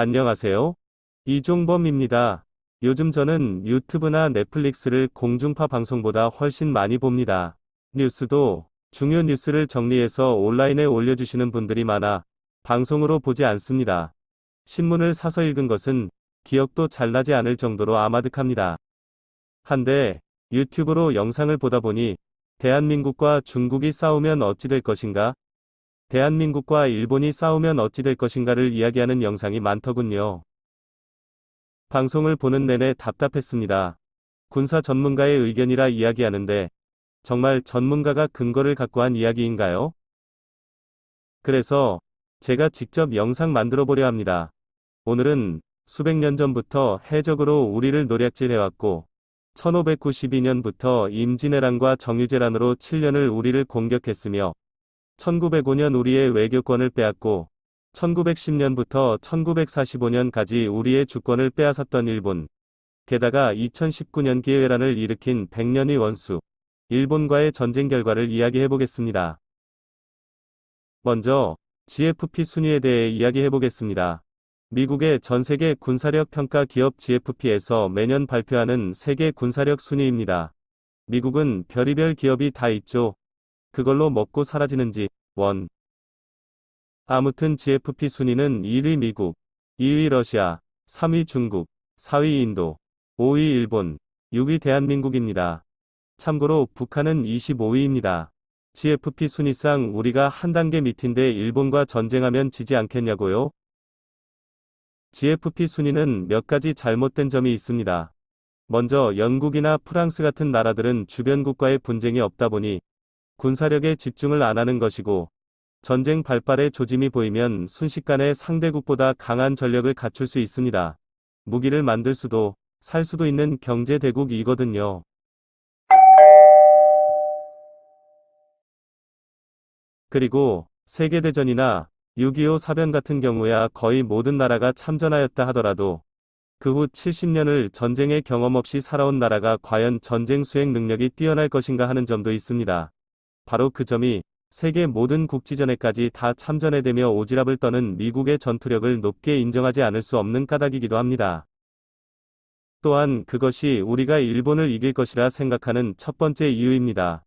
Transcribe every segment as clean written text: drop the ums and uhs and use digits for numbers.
안녕하세요. 이종범입니다. 요즘 저는 유튜브나 넷플릭스를 공중파 방송보다 훨씬 많이 봅니다. 뉴스도 중요 뉴스를 정리해서 온라인에 올려주시는 분들이 많아 방송으로 보지 않습니다. 신문을 사서 읽은 것은 기억도 잘 나지 않을 정도로 아마득합니다. 한데 유튜브로 영상을 보다 보니 대한민국과 중국이 싸우면 어찌 될 것인가? 대한민국과 일본이 싸우면 어찌 될 것인가를 이야기하는 영상이 많더군요. 방송을 보는 내내 답답했습니다. 군사 전문가의 의견이라 이야기하는데 정말 전문가가 근거를 갖고 한 이야기인가요? 그래서 제가 직접 영상 만들어 보려 합니다. 오늘은 수백 년 전부터 해적으로 우리를 노략질해왔고 1592년부터 임진왜란과 정유재란으로 7년을 우리를 공격했으며 1905년 우리의 외교권을 빼앗고 1910년부터 1945년까지 우리의 주권을 빼앗았던 일본, 게다가 2019년 기회란을 일으킨 100년의 원수, 일본과의 전쟁 결과를 이야기해보겠습니다. 먼저 GFP 순위에 대해 이야기해보겠습니다. 미국의 전세계 군사력 평가 기업 GFP에서 매년 발표하는 세계 군사력 순위입니다. 미국은 별의별 기업이 다 있죠. 그걸로 먹고 사라지는지, 원. 아무튼 GFP 순위는 1위 미국, 2위 러시아, 3위 중국, 4위 인도, 5위 일본, 6위 대한민국입니다. 참고로 북한은 25위입니다. GFP 순위상 우리가 한 단계 밑인데 일본과 전쟁하면 지지 않겠냐고요? GFP 순위는 몇 가지 잘못된 점이 있습니다. 먼저 영국이나 프랑스 같은 나라들은 주변 국가의 분쟁이 없다 보니 군사력에 집중을 안 하는 것이고 전쟁 발발의 조짐이 보이면 순식간에 상대국보다 강한 전력을 갖출 수 있습니다. 무기를 만들 수도 살 수도 있는 경제대국이거든요. 그리고 세계대전이나 6.25 사변 같은 경우야 거의 모든 나라가 참전하였다 하더라도 그 후 70년을 전쟁의 경험 없이 살아온 나라가 과연 전쟁 수행 능력이 뛰어날 것인가 하는 점도 있습니다. 바로 그 점이 세계 모든 국지전에까지 다 참전해대며 오지랖을 떠는 미국의 전투력을 높게 인정하지 않을 수 없는 까닭이기도 합니다. 또한 그것이 우리가 일본을 이길 것이라 생각하는 첫 번째 이유입니다.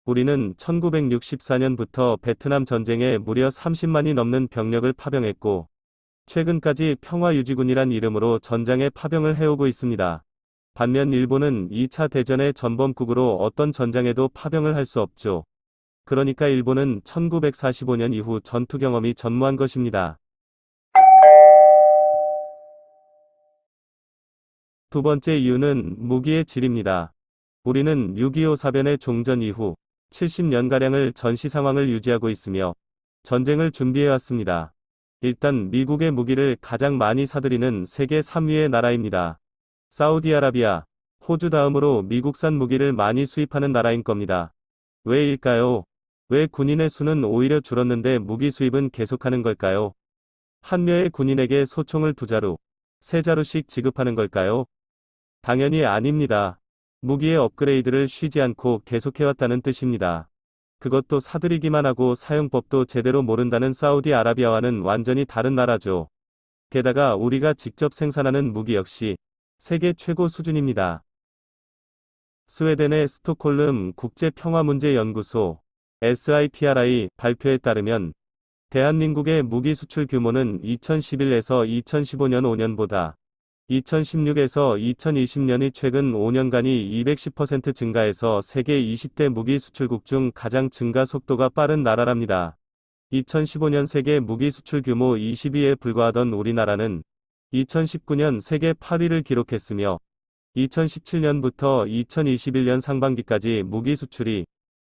우리는 1964년부터 베트남 전쟁에 무려 30만이 넘는 병력을 파병했고 최근까지 평화유지군이란 이름으로 전장에 파병을 해오고 있습니다. 반면 일본은 2차 대전의 전범국으로 어떤 전장에도 파병을 할 수 없죠. 그러니까 일본은 1945년 이후 전투 경험이 전무한 것입니다. 두 번째 이유는 무기의 질입니다. 우리는 6.25 사변의 종전 이후 70년가량을 전시 상황을 유지하고 있으며 전쟁을 준비해왔습니다. 일단 미국의 무기를 가장 많이 사들이는 세계 3위의 나라입니다. 사우디아라비아, 호주 다음으로 미국산 무기를 많이 수입하는 나라인 겁니다. 왜일까요? 왜 군인의 수는 오히려 줄었는데 무기 수입은 계속하는 걸까요? 한 명의 군인에게 소총을 2자루, 3자루씩 지급하는 걸까요? 당연히 아닙니다. 무기의 업그레이드를 쉬지 않고 계속해왔다는 뜻입니다. 그것도 사들이기만 하고 사용법도 제대로 모른다는 사우디아라비아와는 완전히 다른 나라죠. 게다가 우리가 직접 생산하는 무기 역시 세계 최고 수준입니다. 스웨덴의 스톡홀름 국제평화문제연구소 SIPRI 발표에 따르면 대한민국의 무기 수출 규모는 2011에서 2015년 5년보다 2016에서 2020년의 최근 5년간이 210% 증가해서 세계 20대 무기 수출국 중 가장 증가 속도가 빠른 나라랍니다. 2015년 세계 무기 수출 규모 20위에 불과하던 우리나라는 2019년 세계 8위를 기록했으며 2017년부터 2021년 상반기까지 무기 수출이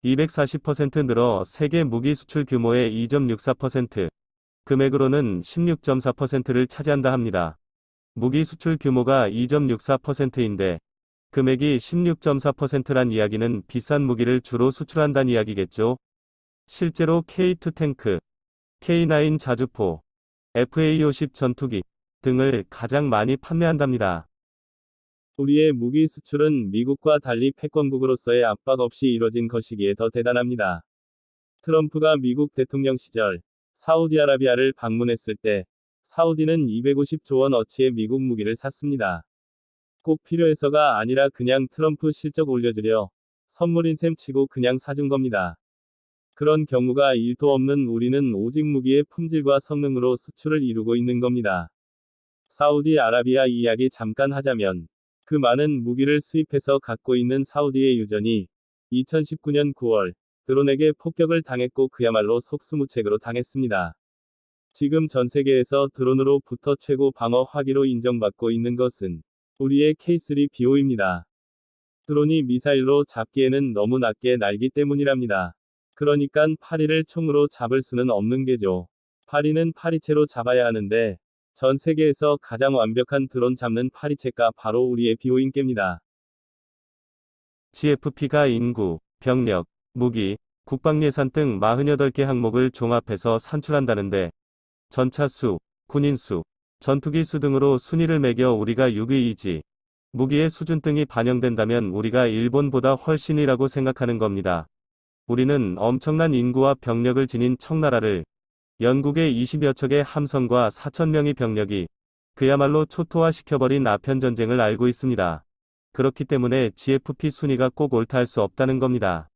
240% 늘어 세계 무기 수출 규모의 2.64%, 금액으로는 16.4%를 차지한다 합니다. 무기 수출 규모가 2.64%인데 금액이 16.4%란 이야기는 비싼 무기를 주로 수출한다는 이야기겠죠. 실제로 K2 탱크, K9 자주포, FA50 전투기 등을 가장 많이 판매한답니다. 우리의 무기 수출은 미국과 달리 패권국으로서의 압박 없이 이뤄진 것이기에 더 대단합니다. 트럼프가 미국 대통령 시절 사우디아라비아를 방문했을 때 사우디는 250조 원 어치의 미국 무기를 샀습니다. 꼭 필요해서가 아니라 그냥 트럼프 실적 올려주려 선물인 셈 치고 그냥 사준 겁니다. 그런 경우가 1도 없는 우리는 오직 무기의 품질과 성능으로 수출을 이루고 있는 겁니다. 사우디아라비아 이야기 잠깐 하자면, 그 많은 무기를 수입해서 갖고 있는 사우디의 유전이 2019년 9월 드론에게 폭격을 당했고 그야말로 속수무책으로 당했습니다. 지금 전 세계에서 드론으로부터 최고 방어 화기로 인정받고 있는 것은 우리의 K3BO입니다. 드론이 미사일로 잡기에는 너무 낮게 날기 때문이랍니다. 그러니깐 파리를 총으로 잡을 수는 없는 게죠. 파리는 파리채로 잡아야 하는데, 전 세계에서 가장 완벽한 드론 잡는 파리채가 바로 우리의 BO인께입니다. GFP가 인구, 병력, 무기, 국방예산 등 48개 항목을 종합해서 산출한다는데, 전차 수, 군인 수, 전투기 수 등으로 순위를 매겨 우리가 6위이지. 무기의 수준 등이 반영된다면 우리가 일본보다 훨씬이라고 생각하는 겁니다. 우리는 엄청난 인구와 병력을 지닌 청나라를 영국의 20여 척의 함선과 4,000명의 병력이 그야말로 초토화시켜버린 아편전쟁을 알고 있습니다. 그렇기 때문에 GFP 순위가 꼭 옳다 할 수 없다는 겁니다.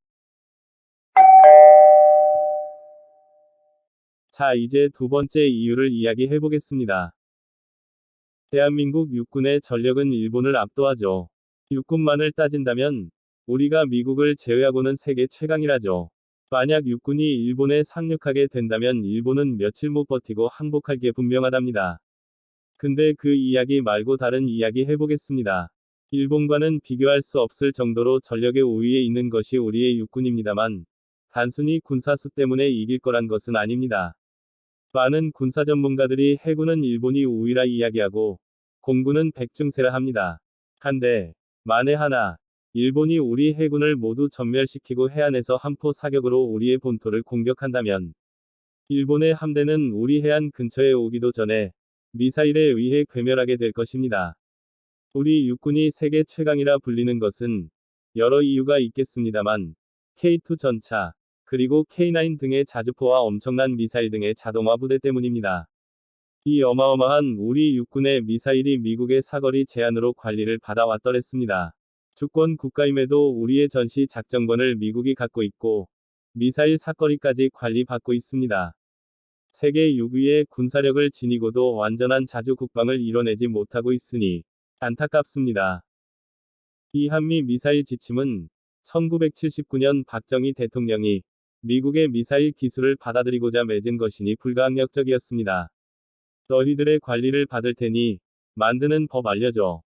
자, 이제 두 번째 이유를 이야기해 보겠습니다. 대한민국 육군의 전력은 일본을 압도하죠. 육군만을 따진다면 우리가 미국을 제외하고는 세계 최강이라죠. 만약 육군이 일본에 상륙하게 된다면 일본은 며칠 못 버티고 항복할 게 분명하답니다. 근데 그 이야기 말고 다른 이야기 해보겠습니다. 일본과는 비교할 수 없을 정도로 전력의 우위에 있는 것이 우리의 육군입니다만, 단순히 군사수 때문에 이길 거란 것은 아닙니다. 많은 군사 전문가들이 해군은 일본이 우위라 이야기하고, 공군은 백중세라 합니다. 한데, 만에 하나, 일본이 우리 해군을 모두 전멸시키고 해안에서 함포 사격으로 우리의 본토를 공격한다면, 일본의 함대는 우리 해안 근처에 오기도 전에 미사일에 의해 괴멸하게 될 것입니다. 우리 육군이 세계 최강이라 불리는 것은 여러 이유가 있겠습니다만, K2 전차, 그리고 K9 등의 자주포와 엄청난 미사일 등의 자동화 부대 때문입니다. 이 어마어마한 우리 육군의 미사일이 미국의 사거리 제한으로 관리를 받아왔더랬습니다. 주권 국가임에도 우리의 전시 작전권을 미국이 갖고 있고, 미사일 사거리까지 관리받고 있습니다. 세계 6위의 군사력을 지니고도 완전한 자주 국방을 이뤄내지 못하고 있으니 안타깝습니다. 이 한미 미사일 지침은 1979년 박정희 대통령이 미국의 미사일 기술을 받아들이고자 맺은 것이니 불가항력적이었습니다. 너희들의 관리를 받을 테니 만드는 법 알려줘.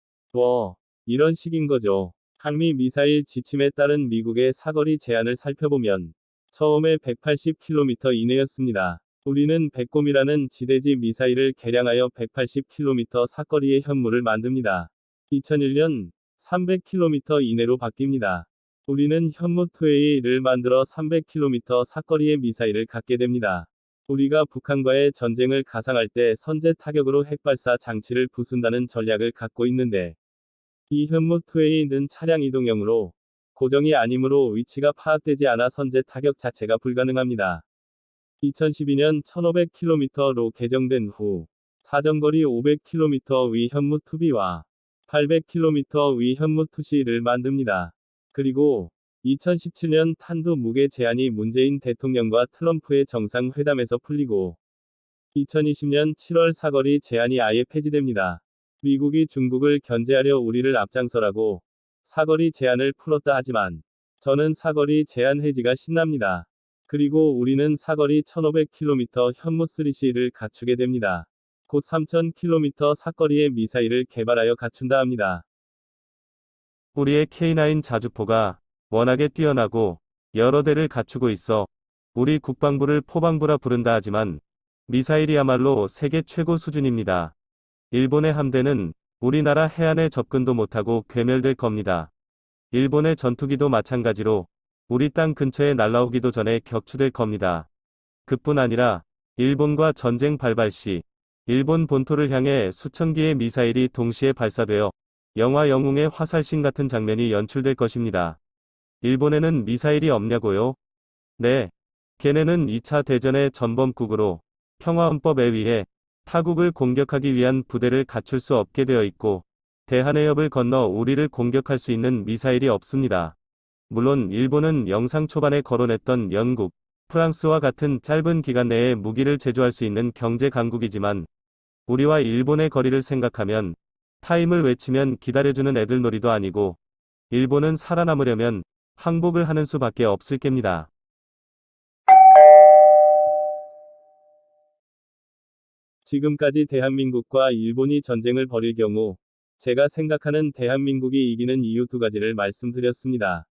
이런 식인 거죠. 한미 미사일 지침에 따른 미국의 사거리 제한을 살펴보면 처음에 180km 이내였습니다. 우리는 백곰이라는 지대지 미사일을 개량하여 180km 사거리의 현무를 만듭니다. 2001년 300km 이내로 바뀝니다. 우리는 현무2A를 만들어 300km 사거리의 미사일을 갖게 됩니다. 우리가 북한과의 전쟁을 가상할 때 선제 타격으로 핵발사 장치를 부순다는 전략을 갖고 있는데, 이 현무2A는 차량 이동형으로 고정이 아니므로 위치가 파악되지 않아 선제 타격 자체가 불가능합니다. 2012년 1500km로 개정된 후, 사정거리 500km 위 현무2B와 800km 위 현무2C를 만듭니다. 그리고 2017년 탄두 무게 제한이 문재인 대통령과 트럼프의 정상회담에서 풀리고, 2020년 7월 사거리 제한이 아예 폐지됩니다. 미국이 중국을 견제하려 우리를 앞장서라고 사거리 제한을 풀었다 하지만, 저는 사거리 제한 해지가 신납니다. 그리고 우리는 사거리 1500km 현무3C를 갖추게 됩니다. 곧 3000km 사거리의 미사일을 개발하여 갖춘다 합니다. 우리의 K9 자주포가 워낙에 뛰어나고 여러 대를 갖추고 있어 우리 국방부를 포방부라 부른다 하지만 미사일이야말로 세계 최고 수준입니다. 일본의 함대는 우리나라 해안에 접근도 못하고 괴멸될 겁니다. 일본의 전투기도 마찬가지로 우리 땅 근처에 날아오기도 전에 격추될 겁니다. 그뿐 아니라 일본과 전쟁 발발 시 일본 본토를 향해 수천 개의 미사일이 동시에 발사되어 영화 영웅의 화살신 같은 장면이 연출될 것입니다. 일본에는 미사일이 없냐고요? 네. 걔네는 2차 대전의 전범국으로 평화헌법에 의해 타국을 공격하기 위한 부대를 갖출 수 없게 되어 있고, 대한해협을 건너 우리를 공격할 수 있는 미사일이 없습니다. 물론 일본은 영상 초반에 거론했던 영국, 프랑스와 같은 짧은 기간 내에 무기를 제조할 수 있는 경제 강국이지만, 우리와 일본의 거리를 생각하면 타임을 외치면 기다려주는 애들 놀이도 아니고, 일본은 살아남으려면 항복을 하는 수밖에 없을 겁니다. 지금까지 대한민국과 일본이 전쟁을 벌일 경우 제가 생각하는 대한민국이 이기는 이유 두 가지를 말씀드렸습니다.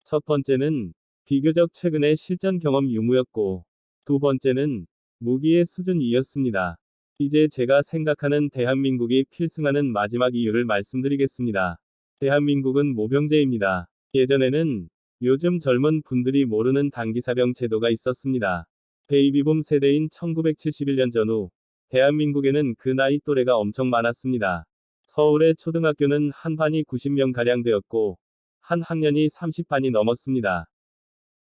첫 번째는 비교적 최근의 실전 경험 유무였고, 두 번째는 무기의 수준이었습니다. 이제 제가 생각하는 대한민국이 필승하는 마지막 이유를 말씀드리겠습니다. 대한민국은 모병제입니다. 예전에는 요즘 젊은 분들이 모르는 단기사병 제도가 있었습니다. 베이비붐 세대인 1971년 전후 대한민국에는 그 나이 또래가 엄청 많았습니다. 서울의 초등학교는 한 반이 90명가량 되었고, 한 학년이 30반이 넘었습니다.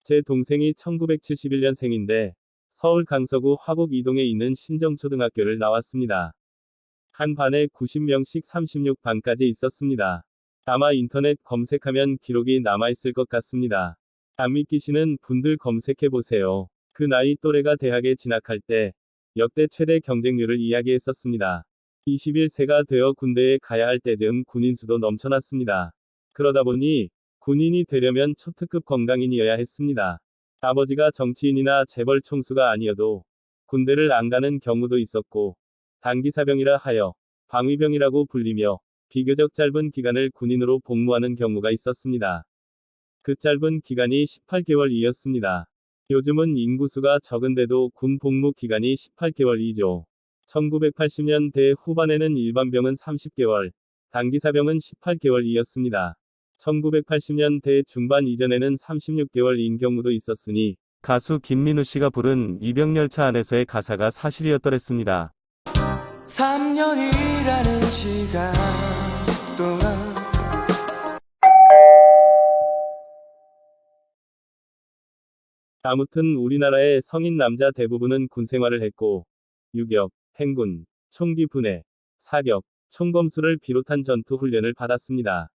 제 동생이 1971년생인데, 서울 강서구 화곡 이동에 있는 신정초등학교를 나왔습니다. 한 반에 90명씩 36반까지 있었습니다. 아마 인터넷 검색하면 기록이 남아있을 것 같습니다. 안 믿기시는 분들 검색해보세요. 그 나이 또래가 대학에 진학할 때, 역대 최대 경쟁률을 이야기했었습니다. 21세가 되어 군대에 가야 할 때쯤 군인 수도 넘쳐났습니다. 그러다 보니 군인이 되려면 초특급 건강인이어야 했습니다. 아버지가 정치인이나 재벌 총수가 아니어도 군대를 안 가는 경우도 있었고, 단기사병이라 하여 방위병이라고 불리며 비교적 짧은 기간을 군인으로 복무하는 경우가 있었습니다. 그 짧은 기간이 18개월이었습니다. 요즘은 인구수가 적은데도 군 복무 기간이 18개월이죠. 1980년대 후반에는 일반병은 30개월, 단기사병은 18개월이었습니다. 1980년대 중반 이전에는 36개월인 경우도 있었으니, 가수 김민우 씨가 부른 이병열차 안에서의 가사가 사실이었더랬습니다. 3년이라는 시간 동안 아무튼 우리나라의 성인 남자 대부분은 군생활을 했고, 유격, 행군, 총기 분해, 사격, 총검수를 비롯한 전투 훈련을 받았습니다.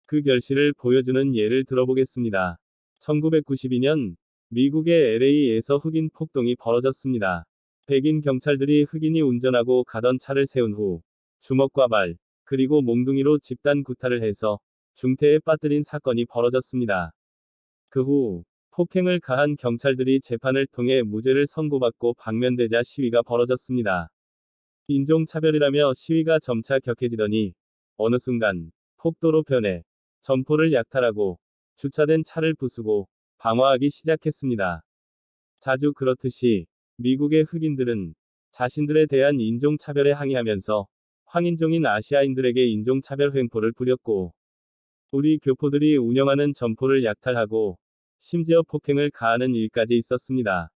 그 결실을 보여주는 예를 들어보겠습니다. 1992년 미국의 LA에서 흑인 폭동이 벌어졌습니다. 백인 경찰들이 흑인이 운전하고 가던 차를 세운 후 주먹과 발, 그리고 몽둥이로 집단 구타를 해서 중태에 빠뜨린 사건이 벌어졌습니다. 그 후 폭행을 가한 경찰들이 재판을 통해 무죄를 선고받고 방면되자 시위가 벌어졌습니다. 인종차별이라며 시위가 점차 격해지더니 어느 순간 폭도로 변해 점포를 약탈하고 주차된 차를 부수고 방화하기 시작했습니다. 자주 그렇듯이 미국의 흑인들은 자신들에 대한 인종차별에 항의하면서 황인종인 아시아인들에게 인종차별 횡포를 부렸고, 우리 교포들이 운영하는 점포를 약탈하고 심지어 폭행을 가하는 일까지 있었습니다.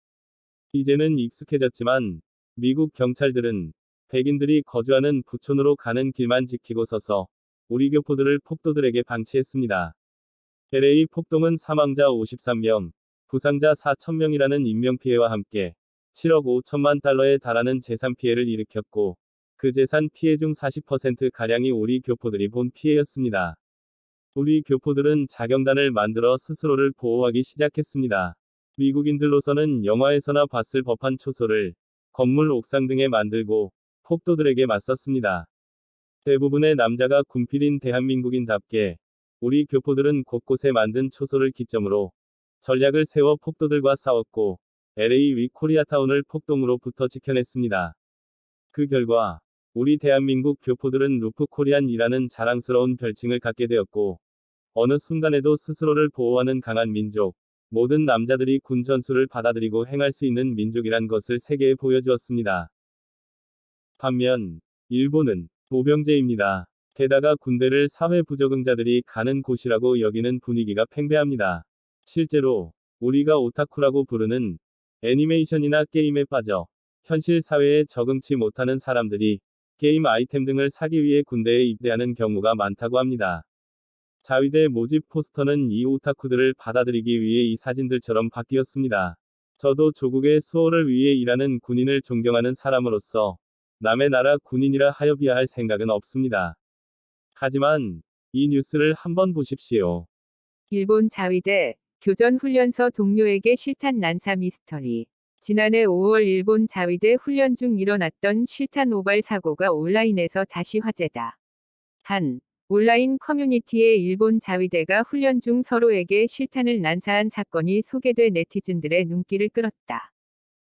이제는 익숙해졌지만 미국 경찰들은 백인들이 거주하는 부촌으로 가는 길만 지키고 서서 우리 교포들을 폭도들에게 방치했습니다. LA 폭동은 사망자 53명, 부상자 4,000명이라는 인명피해와 함께 7억 5천만 달러에 달하는 재산 피해를 일으켰고, 그 재산 피해 중 40%가량이 우리 교포들이 본 피해였습니다. 우리 교포들은 자경단을 만들어 스스로를 보호하기 시작했습니다. 미국인들로서는 영화에서나 봤을 법한 초소를 건물 옥상 등에 만들고 폭도들에게 맞섰습니다. 대부분의 남자가 군필인 대한민국인답게 우리 교포들은 곳곳에 만든 초소를 기점으로 전략을 세워 폭도들과 싸웠고, LA 위 코리아타운을 폭동으로부터 지켜냈습니다. 그 결과 우리 대한민국 교포들은 루프 코리안이라는 자랑스러운 별칭을 갖게 되었고, 어느 순간에도 스스로를 보호하는 강한 민족, 모든 남자들이 군 전술을 받아들이고 행할 수 있는 민족이란 것을 세계에 보여주었습니다. 반면 일본은 모병제입니다. 게다가 군대를 사회 부적응자들이 가는 곳이라고 여기는 분위기가 팽배합니다. 실제로 우리가 오타쿠라고 부르는 애니메이션이나 게임에 빠져 현실 사회에 적응치 못하는 사람들이 게임 아이템 등을 사기 위해 군대에 입대하는 경우가 많다고 합니다. 자위대 모집 포스터는 이 오타쿠들을 받아들이기 위해 이 사진들처럼 바뀌었습니다. 저도 조국의 수호를 위해 일하는 군인을 존경하는 사람으로서 남의 나라 군인이라 하여 비하할 생각은 없습니다. 하지만 이 뉴스를 한번 보십시오. 일본 자위대 교전 훈련서 동료에게 실탄 난사 미스터리. 지난해 5월 일본 자위대 훈련 중 일어났던 실탄 오발 사고가 온라인에서 다시 화제다. 한 온라인 커뮤니티에 일본 자위대가 훈련 중 서로에게 실탄을 난사한 사건이 소개돼 네티즌들의 눈길을 끌었다.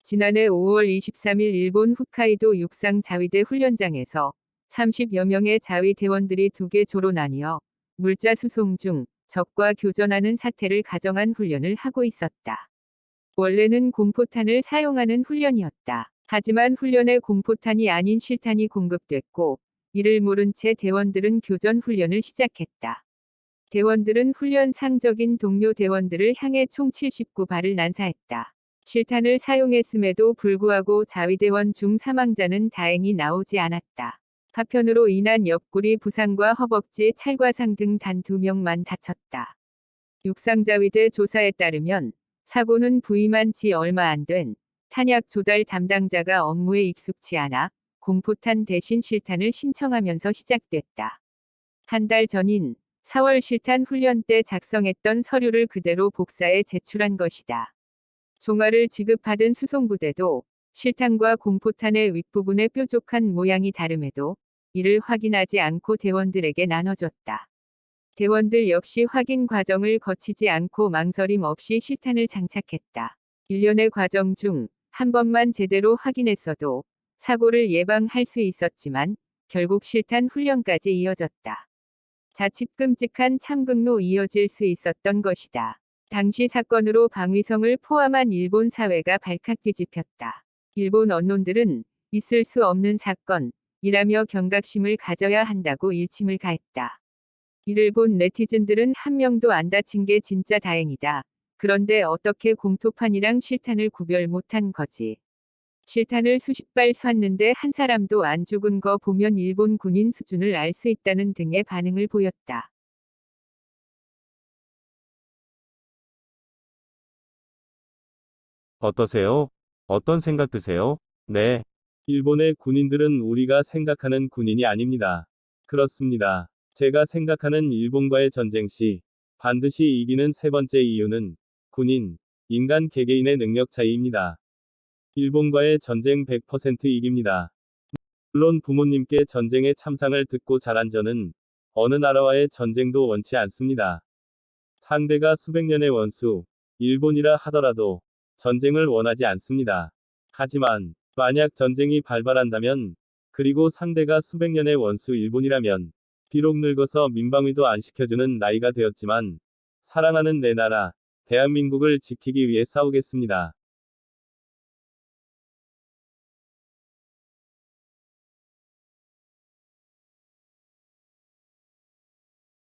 지난해 5월 23일 일본 홋카이도 육상 자위대 훈련장에서 30여 명의 자위대원들이 2개 조로 나뉘어 물자 수송 중 적과 교전하는 사태를 가정한 훈련을 하고 있었다. 원래는 공포탄을 사용하는 훈련이었다. 하지만 훈련에 공포탄이 아닌 실탄이 공급됐고 이를 모른 채 대원들은 교전 훈련을 시작했다. 대원들은 훈련 상적인 동료 대원들을 향해 총 79발을 난사했다. 실탄을 사용했음에도 불구하고 자위대원 중 사망자는 다행히 나오지 않았다. 파편으로 인한 옆구리 부상과 허벅지 찰과상 등 단 2명만 다쳤다. 육상자위대 조사에 따르면 사고는 부임한 지 얼마 안 된 탄약 조달 담당자가 업무에 익숙치 않아 공포탄 대신 실탄을 신청하면서 시작됐다. 한 달 전인 4월 실탄 훈련 때 작성했던 서류를 그대로 복사해 제출한 것이다. 종아를 지급받은 수송부대도 실탄과 공포탄의 윗부분에 뾰족한 모양이 다름에도 이를 확인하지 않고 대원들에게 나눠줬다. 대원들 역시 확인 과정을 거치지 않고 망설임 없이 실탄을 장착했다. 일련의 과정 중 한 번만 제대로 확인했어도 사고를 예방할 수 있었지만 결국 실탄 훈련까지 이어졌다. 자칫 끔찍한 참극로 이어질 수 있었던 것이다. 당시 사건으로 방위성을 포함한 일본 사회가 발칵 뒤집혔다. 일본 언론들은 있을 수 없는 사건이라며 경각심을 가져야 한다고 일침을 가했다. 이를 본 네티즌들은 한 명도 안 다친 게 진짜 다행이다. 그런데 어떻게 공토판이랑 실탄을 구별 못한 거지? 실탄을 수십 발 쐈는데 한 사람도 안 죽은 거 보면 일본 군인 수준을 알 수 있다는 등의 반응을 보였다. 어떠세요? 어떤 생각 드세요? 네. 일본의 군인들은 우리가 생각하는 군인이 아닙니다. 그렇습니다. 제가 생각하는 일본과의 전쟁 시 반드시 이기는 세 번째 이유는 군인, 인간 개개인의 능력 차이입니다. 일본과의 전쟁 100% 이깁니다. 물론 부모님께 전쟁의 참상을 듣고 자란 저는 어느 나라와의 전쟁도 원치 않습니다. 상대가 수백 년의 원수, 일본이라 하더라도 전쟁을 원하지 않습니다. 하지만 만약 전쟁이 발발한다면, 그리고 상대가 수백 년의 원수 일본이라면, 비록 늙어서 민방위도 안 시켜주는 나이가 되었지만 사랑하는 내 나라 대한민국을 지키기 위해 싸우겠습니다.